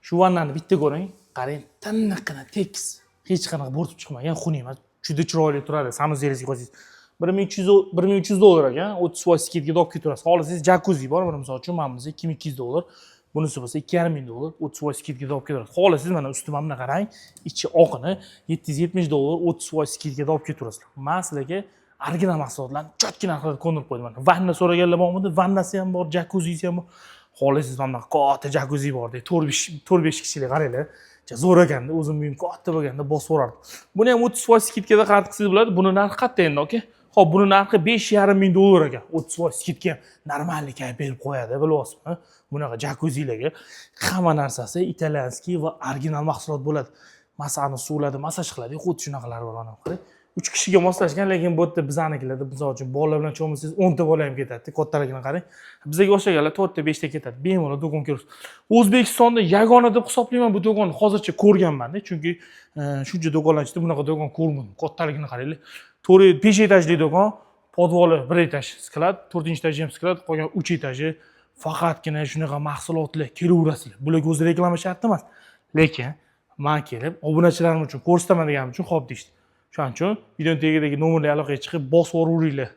Shu vannani bitta ko'ring, qarang, tiniqqina tekis, hech qanaqa bo'rtib chiqmagan xuna emas. Juda chiroyli turadi. Sanuzelingizga qo'ysangiz 1300 dollar ekan, 30% skidga olib ketaverasiz. Xohlasangiz jakuzi bor, misol uchun mana bunisi 2200 dollar. Bunisi bo'lsa 2500 dollar, 30% skidga olib ketaverasiz. Xohlasangiz mana ustidan mana qarang, ichi oqini 770 dollar, 30% skidga olib ketaverasiz. Men sizlarga original mahsulotlarni chotki narxlarda ko'ndirib qo'ydim. Mana vanna so'raganlar bormidi? Vannasi ham bor, jakuzisi ham bor. Xohlasangiz mana katta jakuzi bor deb 4-5 kishilik qaranglar. Zo'r ekanda, o'zim uyim katta bo'lganda bosib o'rardim. Buni ham 30% skidkada qanday qilsangiz bo'ladi? Buni narxi qancha endi, aka? Xo'p, buni narxi 5,5 dollar ekan. 30% skidka normallikka berib qo'yadi, bilyapsizmi? Bunaqa jakuzilarga hamma narsasi italyanskiy va original mahsulot bo'ladi. Masani suvlarda masaj qiladi, xuddi shunaqalar bor ana qarang. 3 kishiga moslashgan, lekin bu yerda bizanikilarda, misol uchun bolalar bilan cho'milsangiz 10 ta bola ham ketadi, kattaligini qarang. Bizga o'xshaganlar 4 ta, 5 ta ketadi. Bemalol do'kon kirasiz. O'zbekistonda yagona deb hisoblayman bu do'konni hozircha ko'rganman-da, chunki shuncha do'konlar ichida bunaqa do'kon ko'rmadim. Kattaligini qaranglar. 5 etajli do'kon, podvoli 1 etaj sklad, 4-etaji ham sklad, qolgan 3 etaji faqatgina shunaqa mahsulotlar kelaverasizlar. Bularga o'zi reklama shart emas. Lekin men kelib, obunachilarim uchun ko'rsataman deganim uchun xo'p deyishdi. Shuning uchun videoning tagidagi nomerga aloqaga chiqib bosib o'ravringlar.